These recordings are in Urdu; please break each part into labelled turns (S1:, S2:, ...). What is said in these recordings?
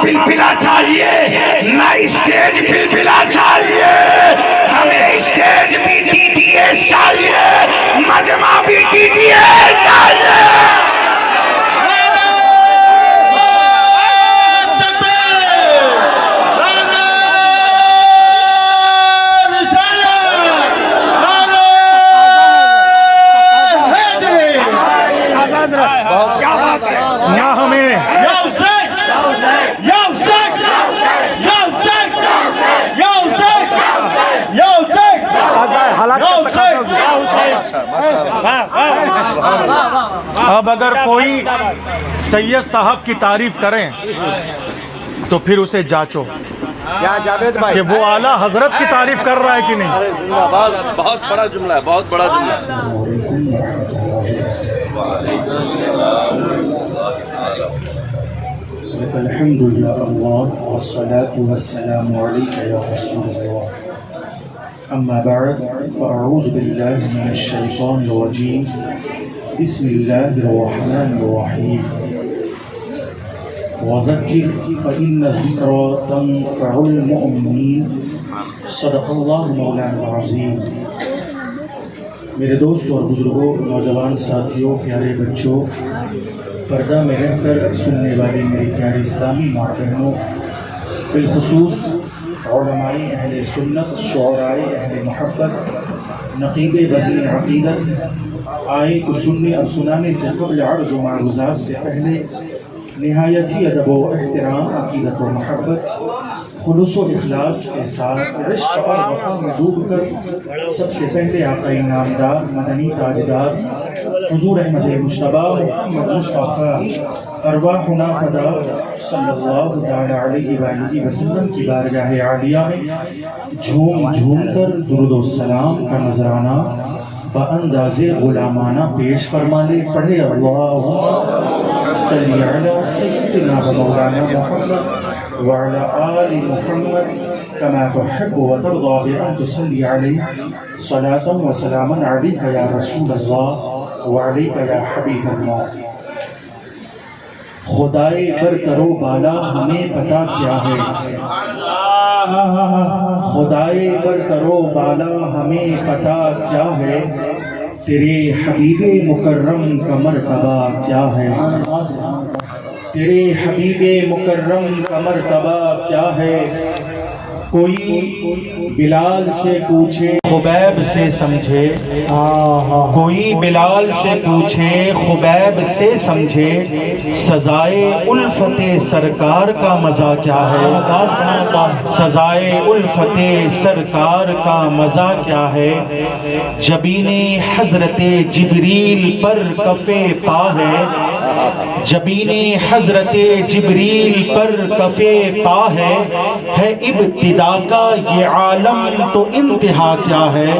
S1: پلپلا چاہیے نہ اسٹیج پلپلا چاہیے، ہمیں اسٹیج بھی ٹی ٹی ایس چاہیے، مجمع بھی ٹی ٹی ایس چاہیے۔
S2: نہ ہمیں اب اگر کوئی سید صاحب کی تعریف کریں تو پھر اسے جانچو کہ وہ اعلیٰ حضرت کی تعریف کر رہا ہے کہ نہیں۔
S3: بہت بڑا جملہ ہے، بہت بڑا جملہ ہے۔
S4: الحمد لله الله والصلاة والسلام عليك يا رسول الله. أما بعد فأعوذ بالله من الشيطان الرجيم. بسم الله الرحمن الرحيم. وذكر فإن الذكرى تنفع المؤمنين. صدق الله مولانا العظيم. میرے دوستوں اور بزرگوں، نوجوان ساتھیوں، پیارے بچوں، پردہ میں رہ کر سننے والی میری پیاری اسلامی ماں بہنوں، بالخصوص علماء اہل سنت، شعراء اہل محبت، نقیب وزیر عقیدت، آئے کو سننے اور سنانے سے قبل عرض و معروضات سے پہلے نہایت ہی ادب و احترام، عقیدت و محبت، خلوص و اخلاص کے ساتھ عشق اور وفا میں ڈوب کر سب سے پہلے آقا نامدار مدنی تاجدار حضور احمد مجتبی محمد مصطفیٰ ارواحنا فدا صلی اللہ علیہ وآلہ وسلم کی بارگاہ عالیہ میں جھوم جھوم کر درود و سلام کا نذرانہ بانداز غلامانہ پیش فرمانے پڑھے اللہم صلی علی سیدنا و مولانا محمد وعلى آل محمد كما تحب وترضى بأن تصلي عليه صلاة وسلاما عليك يا رسول الله وعليك يا حبيب الله. خدائے برتر و بالا ہمیں پتا کیا ہے، خدائے برتر و بالا ہمیں پتا کیا ہے، تیرے حبیب مکرم کا مرتبہ کیا ہے، تیرے حبیب مکرم کا مرتبہ کیا ہے. کوئی بلال سے پوچھے خبیب سے سمجھے، کوئی بلال سے پوچھے خبیب سے سمجھے، سزائے الفت سرکار کا مزہ کیا ہے، سزائے الفت سرکار کا مزہ کیا ہے. جبین حضرت جبریل پر کف پا ہے، جبین حضرت جبریل پر کف پا ہے ابتدا کا یہ عالم تو انتہا کیا ہے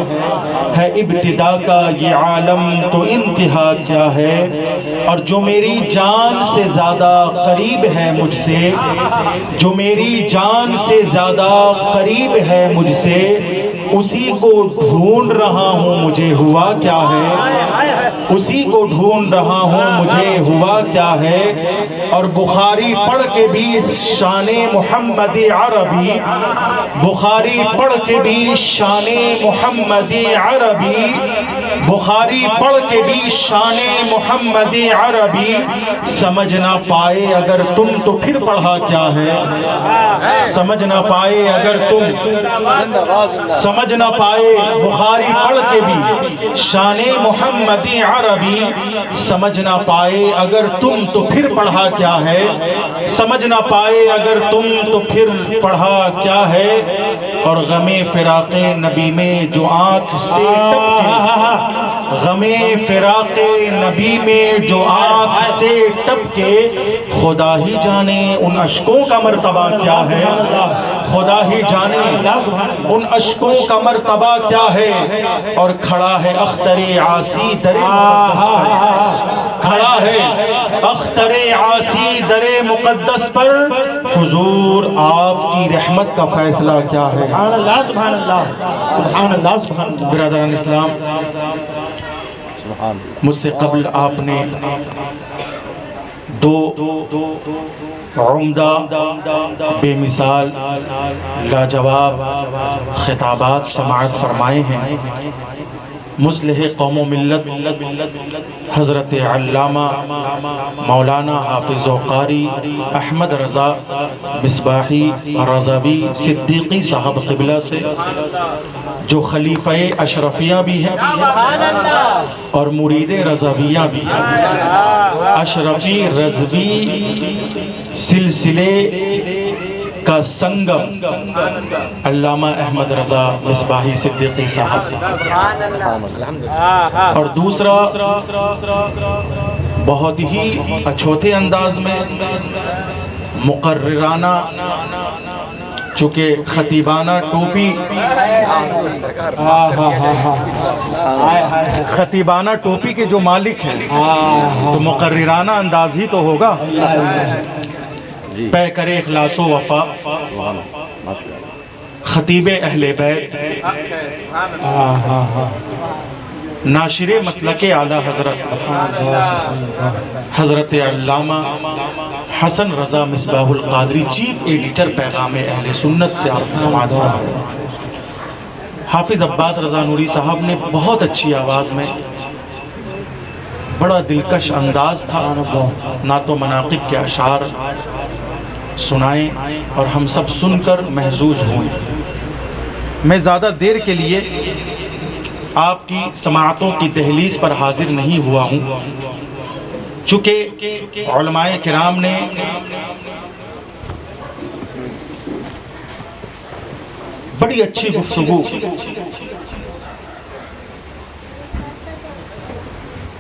S4: ابتدا کا یہ عالم تو انتہا کیا ہے. اور جو میری جان سے زیادہ قریب ہے مجھ سے، جو میری جان سے زیادہ قریب ہے مجھ سے، اسی کو ڈھونڈ رہا ہوں مجھے ہوا کیا ہے، اسی کو ڈھونڈ رہا ہوں مجھے ہوا کیا ہے. اور بخاری پڑھ کے بھی شان محمد عربی، بخاری پڑھ کے بھی شان محمد عربی، بخاری پڑھ کے بھی شان محمد عربی، سمجھ نہ پائے اگر تم تو پھر پڑھا کیا ہے، سمجھ نہ پائے اگر تم، سمجھ نہ پائے بخاری پڑھ کے بھی شان محمد عربی، سمجھ نہ پائے اگر تم تو پھر پڑھا کیا ہے، سمجھ نہ پائے اگر تم تو پھر پڑھا کیا ہے. اور غم فراق نبی میں جو آنکھ سے ٹپکے، غم فراق نبی میں جو آنکھ سے ٹپکے، خدا ہی جانے ان اشکوں کا مرتبہ کیا ہے، خدا ہی جانے ان اشکوں کا مرتبہ کیا ہے. اور کھڑا ہے اختر عاصی در مقدس پر، کھڑا ہے اختر عاصی در مقدس پر، حضور آپ کی رحمت کا فیصلہ کیا ہے.
S2: سبحان اللہ سبحان اللہ سبحان اللہ سبحان اللہ.
S4: برادران اسلام، مجھ سے قبل آپ نے دو عمدہ بے مثال لاجواب خطابات سماعت فرمائے ہیں. مصلح قوم و ملت حضرت علامہ مولانا حافظ و قاری احمد رضا مصباحی رضوی صدیقی صاحب قبلہ سے، جو خلیفہ اشرفیہ بھی ہیں اور مرید رضویہ بھی ہیں. اشرفی رضوی سلسلے کا سنگم علامہ احمد رضا مصباحی صدیقی صاحب، اور دوسرا بہت ہی اچھوتے انداز میں مقررانہ چونکہ خطیبانہ ٹوپی خطیبانہ ٹوپی کے جو مالک ہیں تو مقررانہ انداز ہی تو ہوگا. پے کرے اخلاص و وفا خطیب اہل بیت ناشر مسلک اعلیٰ حضرت علامہ حسن رضا مصباح القادری چیف ایڈیٹر پیغام اہل سنت سے آپ سماعت فرمائے. حافظ عباس رضا نوری صاحب نے بہت اچھی آواز میں بڑا دلکش انداز تھا نعت و مناقب کے اشعار سنائیں اور ہم سب سن کر محظوظ ہوئیں. میں زیادہ دیر کے لیے آپ کی سماعتوں کی دہلیز پر حاضر نہیں ہوا ہوں، چونکہ علماء کرام نے بڑی اچھی گفتگو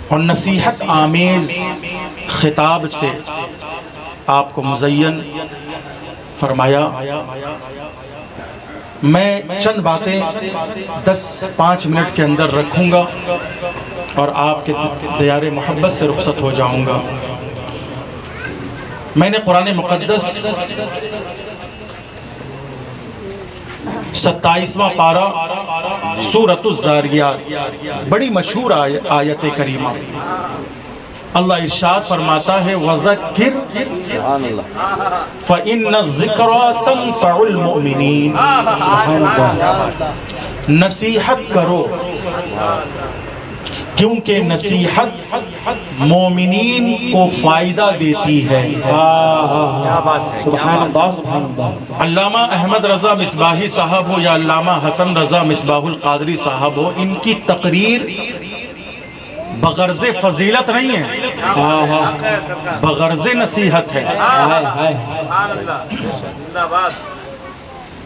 S4: اور نصیحت آمیز خطاب سے آپ کو مزین فرمایا. میں چند باتیں 10-5 منٹ کے اندر رکھوں گا اور آپ کے دیار محبت سے رخصت ہو جاؤں گا. میں نے قرآن مقدس 27واں پارہ سورۃ الذاریات، بڑی مشہور آیت کریمہ. اللہ ارشاد فرماتا ہے وَذَكِّرْ فَإِنَّ الذِّكْرَى تَنفَعُ الْمُؤْمِنِينَ. نصیحت کرو کیونکہ نصیحت مومنین کو فائدہ دیتی ہے. علامہ احمد رضا مصباحی صاحب ہو یا علامہ حسن رضا مصباح القادری صاحب ہو، ان کی تقریر بغرض فضیلت نہیں ہے، بغرض نصیحت ہے.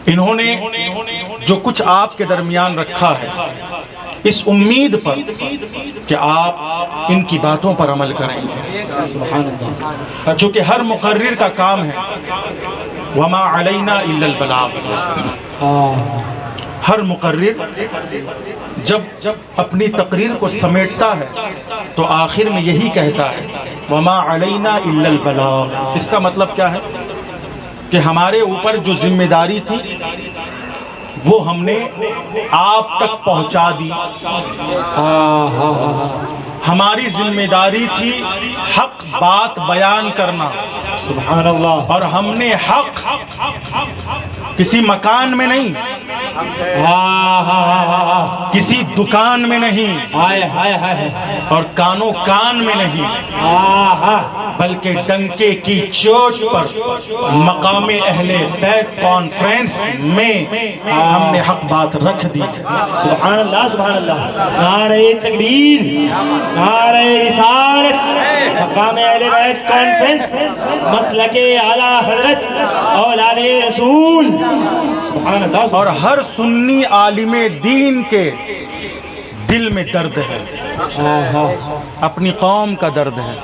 S4: انہوں نے جو کچھ آپ کے درمیان رکھا ہے اس امید پر کہ آپ ان کی باتوں پر عمل کریں گے، چونکہ ہر مقرر کا کام ہے وَمَا عَلَيْنَا إِلَّا الْبَلَاغُ. ہر مقرر جب اپنی تقریر کو سمیٹتا ہے تو آخر میں یہی کہتا ہے وَمَا عَلَيْنَا إِلَّا الْبَلَاغُ. اس کا مطلب کیا ہے کہ ہمارے اوپر جو ذمہ داری تھی وہ ہم نے آپ تک پہنچا دی. ہماری ذمہ داری تھی حق بات بیان کرنا، سبحان اللہ، اور ہم نے حق کسی مکان میں نہیں، کسی دکان میں نہیں، اور کانوں کان میں نہیں، بلکہ ڈنکے کی چوٹ پر مقام اہل بیت کانفرنس میں ہم نے حق بات رکھ دی.
S5: سبحان اللہ سبحان اللہ. نعرہ تکبیر، نعرہ رسالت. مقام اہل بیت کانفرنس مسلک اعلیٰ حضرت اولاد رسول. سبحان اللہ.
S2: اور ہر سنی عالم دین کے دل میں درد ہے، اپنی قوم کا درد ہے،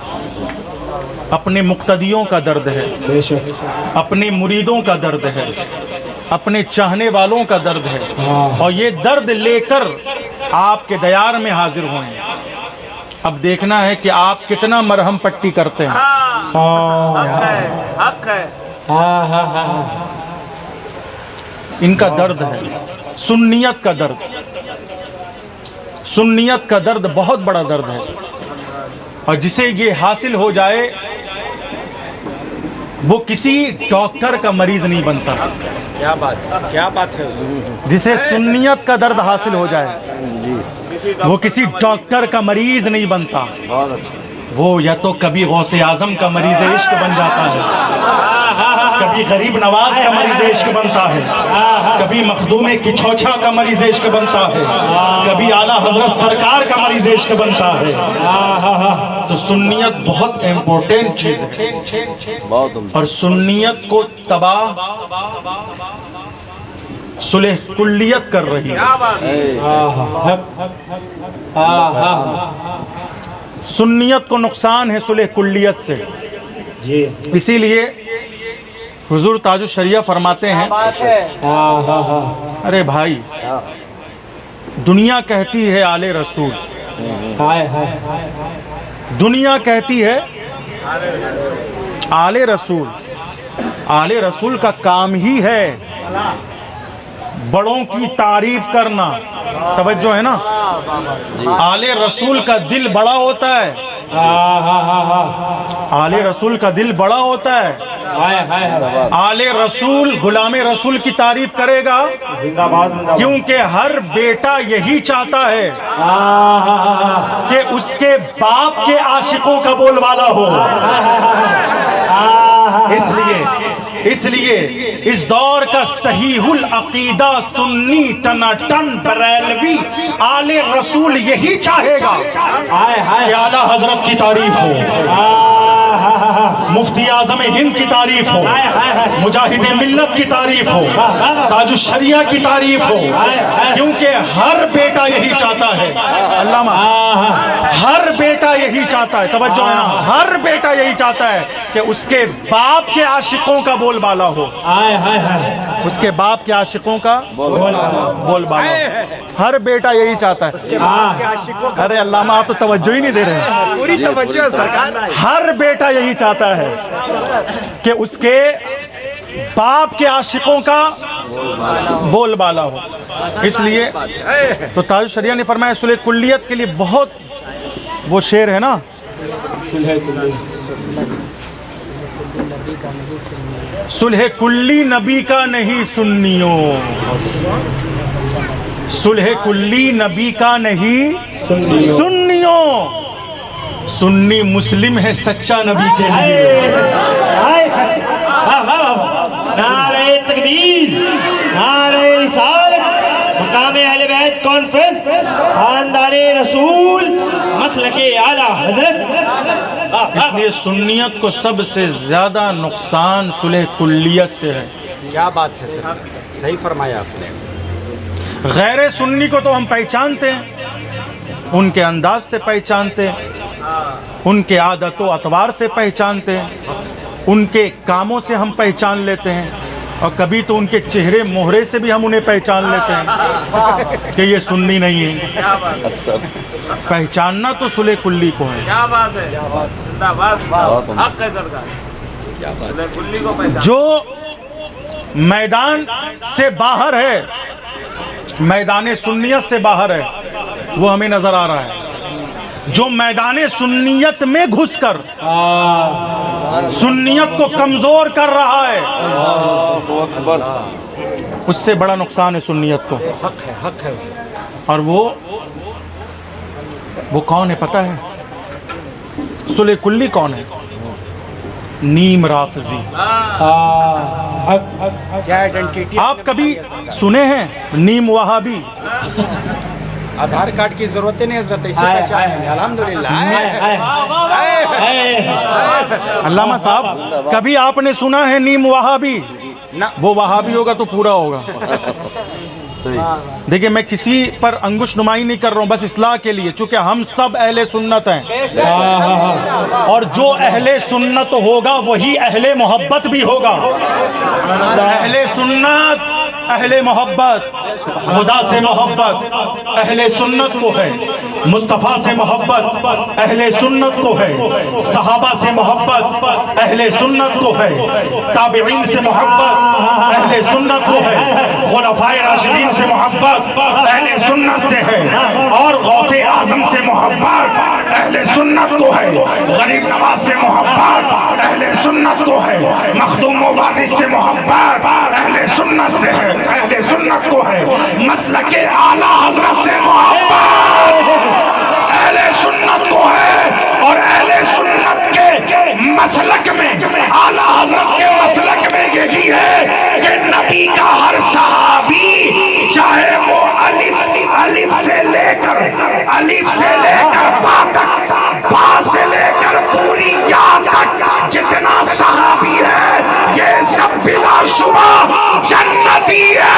S2: اپنے مقتدیوں کا درد ہے، اپنے مریدوں کا درد ہے، اپنے چاہنے والوں کا درد ہے، اور یہ درد لے کر آپ کے دیار میں حاضر ہوئے. اب دیکھنا ہے کہ آپ کتنا مرہم پٹی کرتے ہیں.
S5: حق ہے.
S2: ان کا درد ہے، سنیت کا درد. سنیت کا درد بہت بڑا درد ہے، اور جسے یہ حاصل ہو جائے وہ کسی ڈاکٹر کا مریض نہیں بنتا
S3: کیا بات ہے
S2: جسے سنیت کا درد حاصل ہو جائے، وہ کسی ڈاکٹر کا مریض نہیں بنتا، وہ یا تو کبھی غوث اعظم کا مریض عشق بن جاتا ہے، کبھی غریب نواز کا مریض عشق بنتا ہے، کبھی مخدوم کچھوچھا کا مریض عشق بنتا ہے، کبھی اعلیٰ حضرت سرکار کا مریض عشق بنتا ہے۔ تو سنیت بہت امپورٹنٹ چیز ہے، اور سنیت کو تباہ صلح کلیت کر رہی ہے۔ سنیت کو نقصان ہے صلح کلیت سے، اسی لیے حضور تاج الشریعہ فرماتے ہیں، ارے بھائی دنیا کہتی ہے آل رسول، دنیا کہتی ہے آل رسول، آل رسول کا کام ہی ہے بڑوں کی تعریف کرنا، توجہ ہے نا، آل رسول کا دل بڑا ہوتا ہے، آل رسول کا دل بڑا ہوتا ہے، آل رسول غلام رسول کی تعریف کرے گا کیونکہ ہر بیٹا یہی چاہتا ہے کہ اس کے باپ کے عاشقوں کا بول بالا ہو۔ اس لیے اس دور کا صحیح العقیدہ سنی ٹناٹن بریلوی آل رسول یہی چاہے گا کہ اعلیٰ حضرت کی تعریف ہو، مفتی اعظم ہند کی تعریف ہو، مجاہد ملت کی تعریف ہو، تاج الشریعہ کی تعریف ہو، کیونکہ ہر بیٹا یہی چاہتا ہے، علامہ ہر بیٹا یہی چاہتا ہے، توجہ ہے نا، ہر بیٹا یہی چاہتا ہے کہ اس کے باپ کے عاشقوں کا بول بالا ہو، اس کے باپ کے عاشقوں کا بول بالا ہو، ہر بیٹا یہی چاہتا ہے۔ ارے علامہ آپ تو توجہ ہی نہیں دے رہے ہیں،
S3: پوری توجہ سرکار،
S2: ہر بیٹا یہی چاہتا ہے کہ اس کے باپ کے عاشقوں کا بول بالا ہو۔ اس لیے تو تاج الشریعہ نے فرمایا صلح کلیت کے لیے بہت، وہ شعر ہے نا، صلح کلی نبی کا نہیں سنیوں، صلح کلی نبی کا نہیں سنیوں، سنی مسلم ہے سچا نبی کے لیے۔
S5: نعرہ تکبیر، نعرہ رسالت، مقام اہل بیت کانفرنس، خاندان رسول، مسلک اعلیٰ حضرت۔
S2: اس لیے سنیت کو سب سے زیادہ نقصان صلح کلیت سے ہے۔
S3: کیا بات ہے سر، صحیح فرمایا آپ نے۔
S2: غیر سنی کو تو ہم پہچانتے ہیں، ان کے انداز سے پہچانتے ہیں، ان کے عادت و اطوار سے پہچانتے ہیں، ان کے کاموں سے ہم پہچان لیتے ہیں، اور کبھی تو ان کے چہرے مہرے سے بھی ہم انہیں پہچان لیتے ہیں کہ یہ سنی نہیں ہے۔ پہچاننا تو صلح کلی کو ہے۔
S6: کیا بات ہے، حق ہے سرکار، کلی کو پہچان۔
S2: جو میدان سے باہر ہے، میدان سنیت سے باہر ہے، وہ ہمیں نظر آ رہا ہے۔ جو میدان سنیت میں گھس کر سنیت کو کمزور کر رہا ہے، اس سے بڑا نقصان ہے سنیت کو۔
S3: حق ہے۔
S2: اور وہ کون ہے پتہ ہے؟ صلح کلی کون ہے؟ نیم رافضی۔
S3: کیا آئیڈینٹیٹی؟
S2: آپ کبھی سنے ہیں نیم وہابی؟
S3: آدھار کارڈ کی ضرورت نہیں حضرت، اسے پہچان ہے الحمدللہ۔
S2: علامہ صاحب کبھی آپ نے سنا ہے نیم وہابی؟ وہ وہابی ہوگا تو پورا ہوگا۔ دیکھیں میں کسی پر انگوش نمائی نہیں کر رہا ہوں، بس اصلاح کے لیے، چونکہ ہم سب اہل سنت ہیں، اور جو اہل سنت ہوگا وہی اہل محبت بھی ہوگا۔ اہل سنت اہل محبت خدا سے محبت اہل سنت کو ہے، مصطفیٰ سے محبت اہل سنت کو ہے، صحابہ سے محبت اہل سنت کو ہے، تابعین سے محبت اہل سنت کو ہے، خلفائے راشدین سے محبت اہل سنت سے ہے، اور غوث اعظم سے محبت اہل سنت کو ہے، غریب نواز سے محبت اہل سنت کو ہے، مخدوم و وارث سے محبت اہل سنت سے ہے، اہل سنت کو ہے، مسلک اعلیٰ حضرت سے محبت اہل سنت کو ہے، اور اہل سنت کے مسلک میں اعلیٰ حضرت کے مسلک میں یہی ہے کہ نبی کا ہر صحابی چاہے وہ الف سے لے کر با تک، با سے لے کر پوری یا تک جتنا صحابی ہے یہ سب بلا شبہ جنتی ہے۔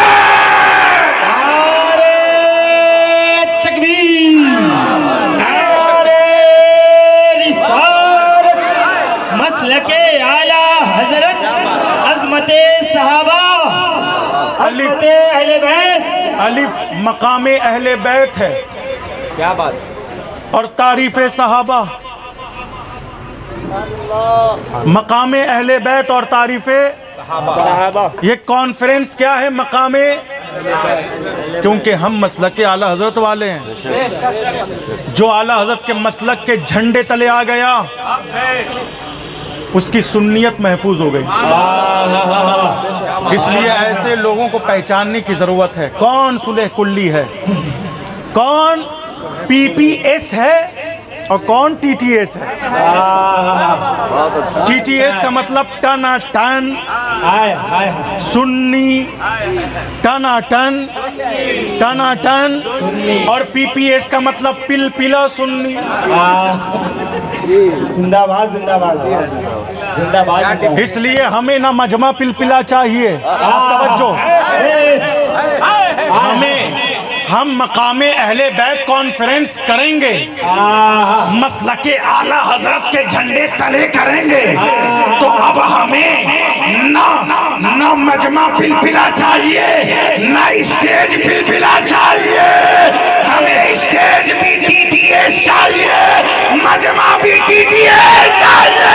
S5: مسلک اعلیٰ حضرت، عظمت صحابہ، عظمت اہل بیت۔
S2: الف مقام اہل بیت ہے،
S3: کیا بات،
S2: اور تعریف صحابہ مقام اہل بیت اور تعریف
S3: صحابہ،
S2: یہ کانفرنس کیا ہے؟ مقام، کیونکہ ہم مسلک اعلیٰ حضرت والے ہیں، جو اعلیٰ حضرت کے مسلک کے جھنڈے تلے آ گیا اس کی سنیت محفوظ ہو گئی۔ اس لیے ایسے لوگوں کو پہچاننے کی ضرورت ہے، کون صلح کلی ہے، کون پی پی ایس ہے اور کون ٹی ٹی ایس ہے۔ ٹی ٹی ایس کا مطلب ٹنا ٹن سنی، ٹنا ٹن ٹنا ٹن، اور پی پی ایس کا مطلب پل پلا سنی۔
S5: زندہ باد، زندہ باد، زندہ باد۔
S2: اس لیے ہمیں نہ مجمع پل پلا چاہیے، توجہ، ہم مقام اہل بیت کانفرنس کریں گے، مسلک اعلیٰ حضرت کے جھنڈے تلے کریں گے، تو اب ہمیں نہ مجمع پل پلا چاہیے، نہ اسٹیج پل پلا چاہیے، ہمیں اسٹیج بھی ٹی ٹی ایس چاہیے، مجمع بھی ٹی ٹی ایس چاہیے۔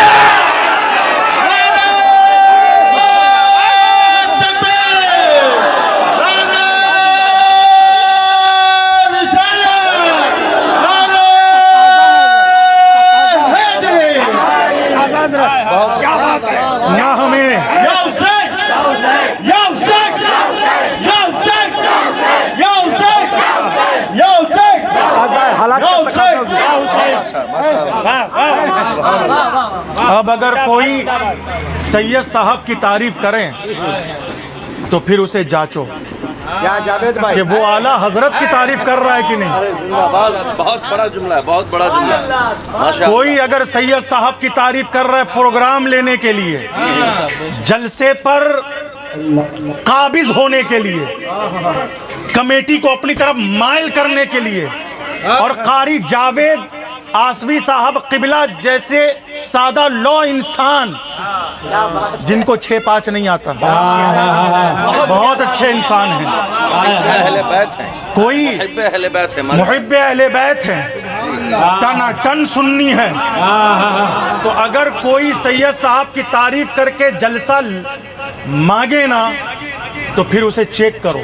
S2: نہ ہمیں اب اگر کوئی سید صاحب کی تعریف کریں تو پھر اسے جانچو
S3: کیا جاوید بھائی،
S2: کہ وہ اعلیٰ حضرت کی تعریف کر رہا ہے کہ نہیں۔
S7: بہت بڑا جملہ ہے، بہت بڑا جملہ ہے۔
S2: کوئی اگر سید صاحب کی تعریف کر رہا ہے پروگرام لینے کے لیے، جلسے پر قابض ہونے کے لیے، کمیٹی کو اپنی طرف مائل کرنے کے لیے، اور قاری جاوید آسوی صاحب قبلہ جیسے سادہ لو انسان جن کو 6-5 نہیں آتا، بہت اچھے انسان ہیں،
S7: اہل بیت ہیں،
S2: کوئی
S7: محب اہل بیت ہیں،
S2: محب اہل بیت ہیں، ٹنا ٹن سنی ہے، تو اگر کوئی سید صاحب کی تعریف کر کے جلسہ مانگے نا تو پھر اسے چیک کرو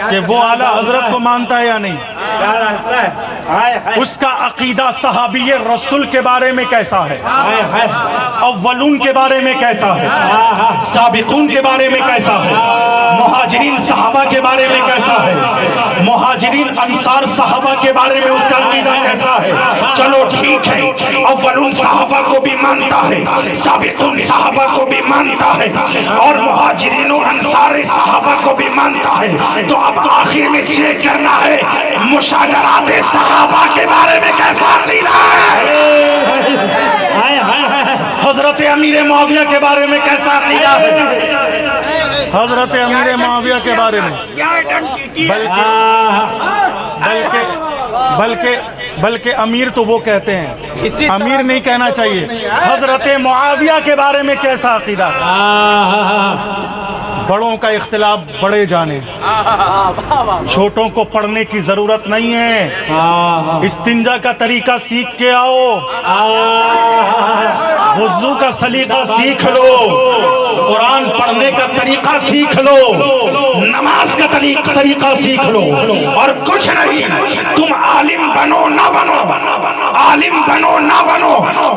S2: کہ وہ اعلیٰ حضرت کو مانتا ہے یا نہیں، اس کا عقیدہ صحابی رسول کے بارے میں کیسا ہے، اولون کے بارے میں کیسا ہے، سابقون کے بارے میں کیسا ہے، مہاجرین صحابہ کے بارے میں کیسا ہے، مہاجرین انصار صحابہ کے بارے میں اس کا عقیدہ کیسا ہے۔ چلو ٹھیک ہے، اولون صحابہ کو بھی مانتا ہے، سابقون صحابہ کو بھی مانتا ہے، اور مہاجرین و انصار صحابہ کو بھی مانتا ہے، تو اب آخر میں چیک کرنا ہے مشاجرات صحابہ کے بارے میں کیسا عقیدہ ہے، حضرت امیر معاویہ کے بارے میں کیسا عقیدہ ہے، حضرت امیر معاویہ کے بارے میں، بلکہ امیر تو وہ کہتے ہیں، امیر نہیں کہنا چاہیے. حضرت معاویہ کے بارے میں کیسا عقیدہ ہے؟ بڑوں کا اختلاف بڑے جانے، چھوٹوں کو پڑھنے کی ضرورت نہیں ہے. استنجا کا طریقہ سیکھ کے آؤ، وضو کا سلیقہ سیکھ لو، قرآن پڑھنے کا طریقہ سیکھ لو، نماز کا طریقہ سیکھ لو،
S1: اور کچھ نہیں. تم عالم بنو نہ بنو، عالم بنو نہ بنو،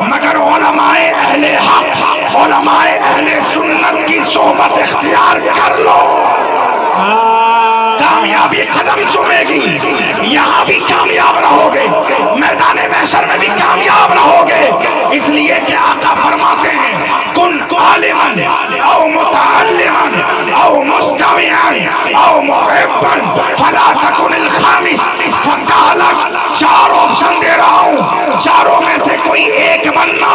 S1: مگر علماء اہل حق، علماء اہل سنت کی صحبت اختیار کر لو. کامیابی قدم چومے گی، یہاں بھی کامیاب رہو گے، میدان محشر میں بھی کامیاب رہو گے. اس لیے کہ آقا فرماتے ہیں کن عالما او متعلما او مستمعا او محبا فلا تکن الخامس. چار آپشن دے رہا ہوں، چاروں میں سے کوئی ایک بننا،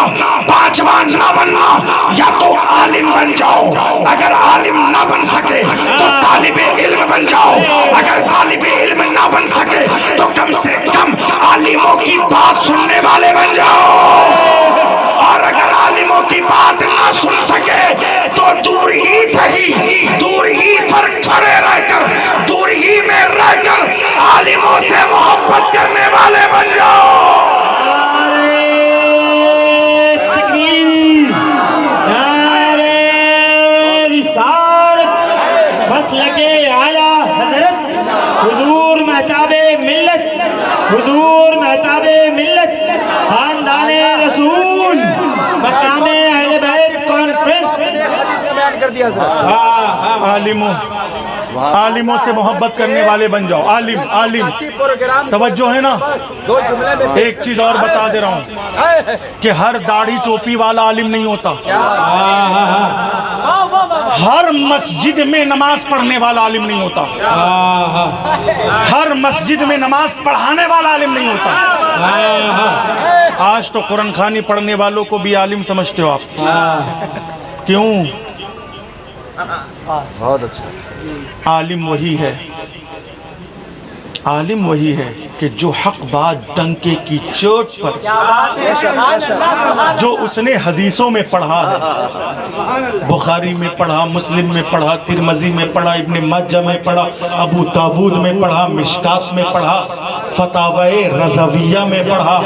S1: پانچواں نہ بننا. یا تو عالم بن جاؤ، اگر عالم نہ بن سکے تو طالب علم بن جاؤ، اگر طالب علم نہ بن سکے تو کم سے کم عالموں کی بات سننے والے بن جاؤ. اور اگر عالموں کی بات نہ سن سکے تو دور ہی صحیح، دور ہی پر کھڑے رہ کر، دور ہی میں رہ کر عالموں سے محبت کرنے والے بن جاؤ.
S5: حضور محتاب ملت، خاندان رسول، مقام اہل بیت کانفرنس.
S2: عالموں سے محبت کرنے والے بن جاؤ. عالم توجہ ہے نا. ایک چیز اور بتا دے رہا ہوں کہ ہر داڑھی ٹوپی والا عالم نہیں ہوتا. ہر مسجد میں نماز پڑھنے والا عالم نہیں ہوتا. ہر مسجد میں نماز پڑھانے والا عالم نہیں ہوتا. آج تو قرآن خوانی پڑھنے والوں کو بھی عالم سمجھتے ہو آپ. کیوں؟
S7: بہت اچھا.
S2: عالم وہی ہے، عالم وہی ہے کہ جو حق بات ڈنکے کی چوٹ پر، جو اس نے حدیثوں میں پڑھا ہے، بخاری میں پڑھا، مسلم میں پڑھا، ترمذی میں پڑھا، ابن ماجہ میں پڑھا، ابو داود میں پڑھا، مشکات میں پڑھا، فتاوی رضویہ میں پڑھا،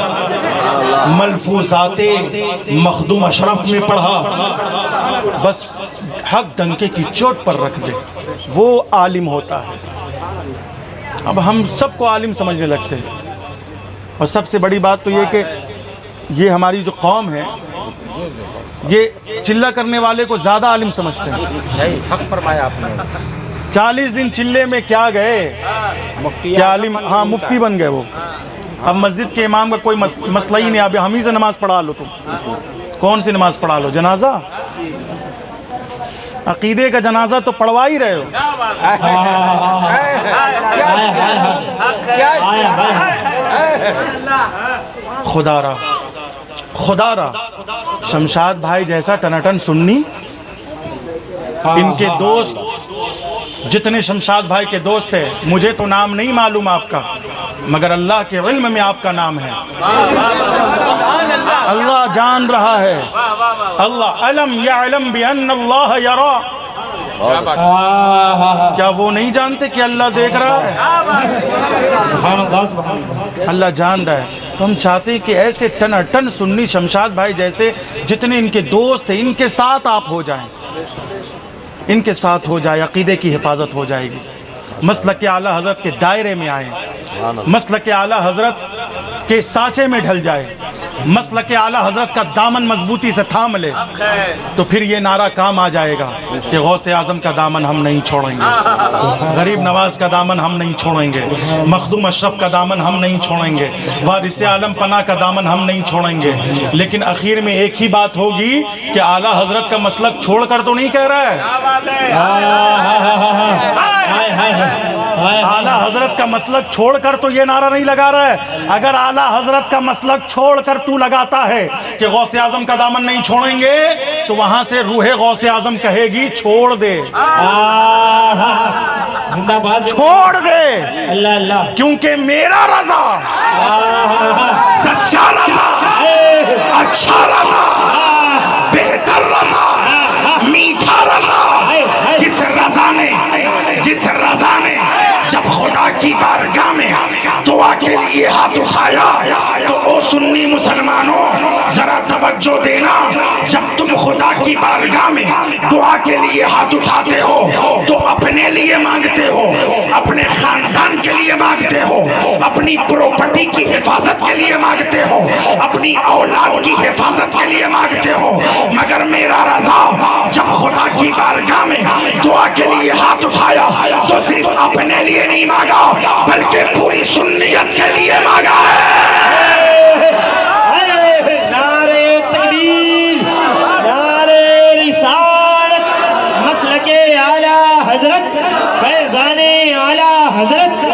S2: ملفوظات مخدوم اشرف میں پڑھا، بس حق ڈنکے کی چوٹ پر رکھ دے، وہ عالم ہوتا ہے. اب ہم سب کو عالم سمجھنے لگتے ہیں. اور سب سے بڑی بات تو یہ کہ یہ ہماری جو قوم ہے، یہ چلہ کرنے والے کو زیادہ عالم سمجھتے ہیں.
S3: حق فرمایا آپ نے.
S2: 40 دن چلے میں کیا گئے، کیا عالم، ہاں مفتی بن گئے وہ. اب مسجد کے امام کا کوئی مسئلہ ہی نہیں. اب ہم ہی سے نماز پڑھا لو. تم کون سی نماز پڑھا لو؟ جنازہ، عقیدے کا جنازہ تو پڑھوا ہی رہے ہو. خدا را شمشاد بھائی جیسا ٹناٹن سنی، ان کے دوست جتنے شمشاد بھائی کے دوست ہیں، مجھے تو نام نہیں معلوم آپ کا، مگر اللہ کے علم میں آپ کا نام ہے. اللہ جان رہا ہے. اللہ علم یعلم بان اللہ یرا. کیا وہ نہیں جانتے کہ اللہ دیکھ رہا ہے؟ اللہ جان رہا ہے. تو ہم چاہتے ہیں کہ ایسے ٹن سنی شمشاد بھائی جیسے جتنے ان کے دوست ہیں، ان کے ساتھ آپ ہو جائیں، ان کے ساتھ ہو جائے، عقیدے کی حفاظت ہو جائے گی. مسلک اعلیٰ حضرت کے دائرے میں آئیں، مسلک اعلیٰ حضرت کے سانچے میں ڈھل جائے، مسلک اعلیٰ حضرت کا دامن مضبوطی سے تھام لے، تو پھر یہ نعرہ کام آ جائے گا کہ غوث اعظم کا دامن ہم نہیں چھوڑیں گے، غریب نواز کا دامن ہم نہیں چھوڑیں گے، مخدوم اشرف کا دامن ہم نہیں چھوڑیں گے، وارث عالم پناہ کا دامن ہم نہیں چھوڑیں گے. لیکن اخیر میں ایک ہی بات ہوگی کہ اعلیٰ حضرت کا مسلک چھوڑ کر تو نہیں کہہ رہا ہے. اعلیٰ حضرت کا مسلک چھوڑ کر تو یہ نعرہ نہیں لگا رہا ہے. اگر اعلیٰ حضرت کا مسلک چھوڑ کر تو لگاتا ہے کہ غوث اعظم کا دامن نہیں چھوڑیں گے، تو وہاں سے روح غوث اعظم کہے گی چھوڑ دے.
S5: زندہ باد
S2: چھوڑ دے،
S5: اللہ اللہ
S2: کیونکہ میرا رضا سچا رضا، اچھا رضا، بہتر رضا، میٹھا رضا، جس رضا نے جب خدا کی بارگاہ میں دعا کے لیے ہاتھ اٹھایا تو او سنی مسلمانوں ذرا توجہ دینا، جب تم خدا کی بارگاہ میں دعا کے لیے ہاتھ اٹھاتے ہو تو اپنے لیے مانگتے ہو، اپنے خاندان کے لیے مانگتے ہو، اپنی پراپرٹی کی حفاظت کے لیے مانگتے ہو، اپنی اولاد کی حفاظت کے لیے مانگتے ہو، مگر میرا رضا جب خدا کی بارگاہ میں دعا کے لیے ہاتھ اٹھایا تو صرف اپنے لیے نہیں مانگا بلکہ پوری سنیت کے لیے مانگا ہے۔
S5: نعرہ تکبیر، نعرہ رسالت، مسلک اعلیٰ حضرت، فیضان اعلیٰ حضرت،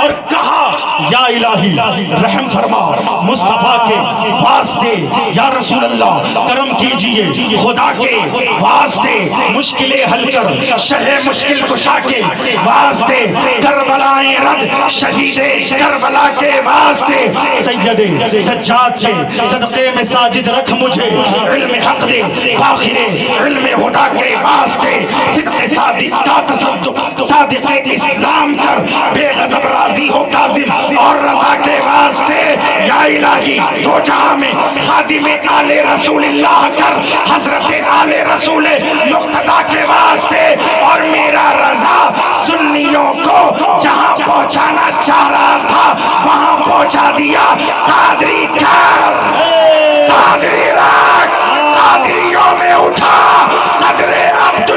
S2: اور کہا یا الہی رحم فرما مصطفیٰ کے واسطے، یا رسول اللہ کرم کیجئے خدا کے واسطے، مشکلیں حل کر شہ مشکل کشا کے واسطے، کربلائیں رد شہید کربلا کے واسطے، سید سجاد کے صدقے میں ساجد رکھ مجھے، علم حق دے باخر علم خدا کے واسطے، صدق صادق کا تصدق صادق اسلام کر، بے غضب راضی ہو کاظم اور رضا کے واسطے، یا الہی دو جہاں میں خادم آل رسول اللہ کر، حضرت آل رسول مقتدی کے واسطے، اور میرا رضا سنیوں کو جہاں پہنچانا چاہ رہا تھا وہاں پہنچا دیا۔ قادری کر، قادری رکھ، قادریوں میں اٹھا، قدر عبد